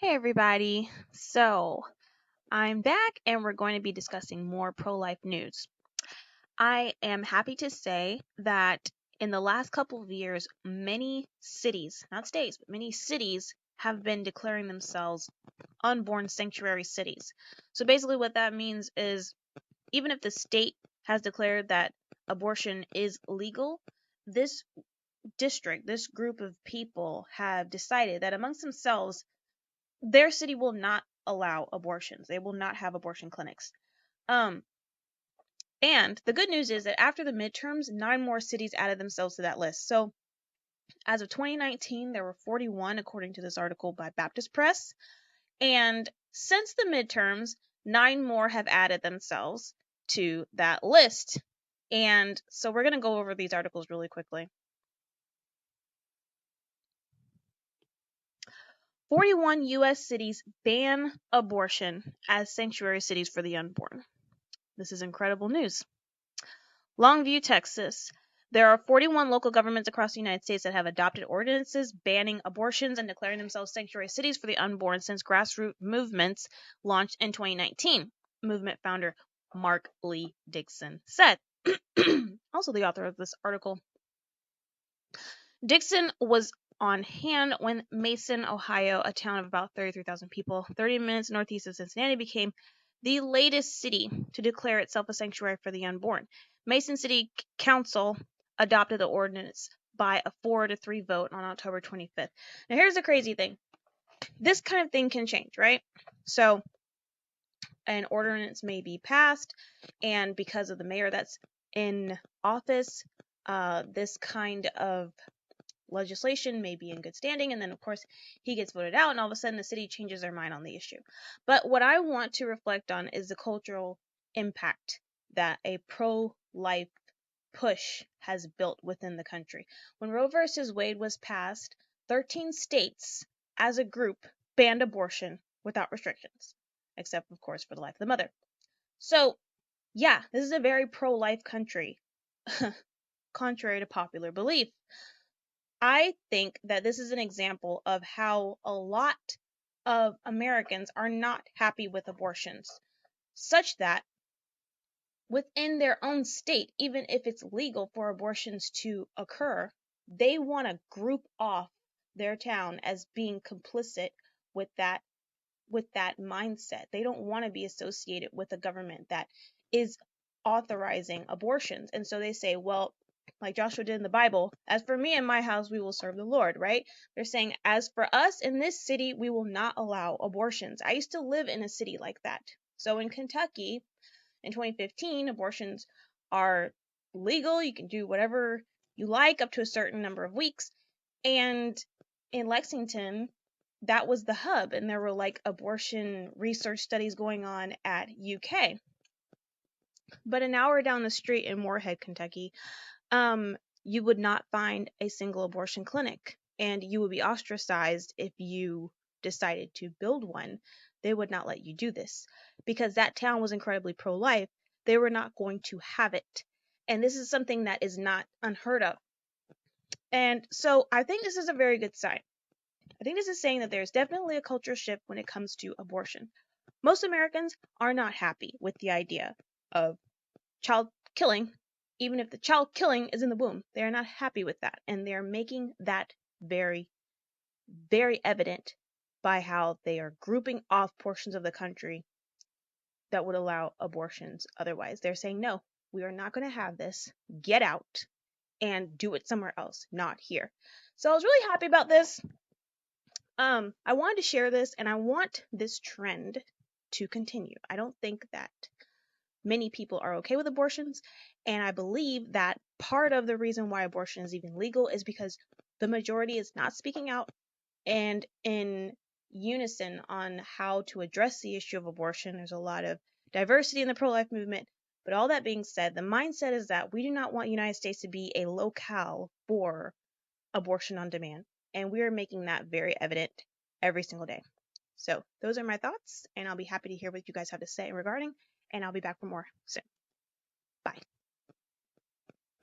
Hey everybody. So, I'm back and we're going to be discussing more pro-life news. I am happy to say that in the last couple of years, many cities, not states, but many cities have been declaring themselves unborn sanctuary cities. So basically what that means is even if the state has declared that abortion is legal, this this group of people have decided that amongst themselves their city will not allow abortions. They will not have abortion clinics. Um, and the good news is that after the midterms, 9 more cities added themselves to that list. So as of 2019, there were 41, according to this article by Baptist Press. And since the midterms, 9 more have added themselves to that list. And so we're going to go over these articles really quickly. 41 U.S. cities ban abortion as sanctuary cities for the unborn. This is incredible news. Longview, Texas. There are 41 local governments across the United States that have adopted ordinances banning abortions and declaring themselves sanctuary cities for the unborn since grassroots movements launched in 2019. Movement founder Mark Lee Dixon said. Also the author of this article. Dixon was on hand when Mason, Ohio, a town of about 33,000 people, 30 minutes northeast of Cincinnati, became the latest city to declare itself a sanctuary for the unborn. Mason City Council adopted the ordinance by a 4-3 vote on October 25th. Now, here's the crazy thing. This kind of thing can change, right? So, an ordinance may be passed, and because of the mayor that's in office, this kind of legislation may be in good standing, and then of course he gets voted out, and all of a sudden the city changes their mind on the issue. But what I want to reflect on is the cultural impact that a pro-life push has built within the country. When Roe versus Wade was passed, 13 states as a group banned abortion without restrictions, except of course for the life of the mother. So yeah, this is a very pro-life country, contrary to popular belief. I think that this is an example of how a lot of Americans are not happy with abortions, such that within their own state, even if it's legal for abortions to occur, they want to group off their town as being complicit with that mindset. They don't want to be associated with a government that is authorizing abortions. And so they say, well, like Joshua did in the Bible, as for me and my house, we will serve the Lord, right? They're saying, as for us in this city, we will not allow abortions. I used to live in a city like that. So in Kentucky, in 2015, abortions are legal. You can do whatever you like up to a certain number of weeks. And in Lexington, that was the hub, and there were like abortion research studies going on at UK. But an hour down the street in Moorhead, Kentucky, you would not find a single abortion clinic, and you would be ostracized if you decided to build one. They would not let you do this because that town was incredibly pro-life. They were not going to have it. And this is something that is not unheard of. And so I think this is a very good sign. I think this is saying that there's definitely a culture shift when it comes to abortion. Most Americans are not happy with the idea of child killing, even if the child killing is in the womb. They are not happy with that, and they're making that very, very evident by how they are grouping off portions of the country that would allow abortions otherwise. They're saying, no, we are not going to have this. Get out and do it somewhere else, not here. So I was really happy about this. I wanted to share this, and I want this trend to continue. I don't think that many people are okay with abortions, and I believe that part of the reason why abortion is even legal is because the majority is not speaking out and in unison on how to address the issue of abortion. There's a lot of diversity in the pro-life movement, but all that being said, the mindset is that we do not want the United States to be a locale for abortion on demand, and we are making that very evident every single day. So those are my thoughts, and I'll be happy to hear what you guys have to say regarding, and I'll be back for more soon. Bye.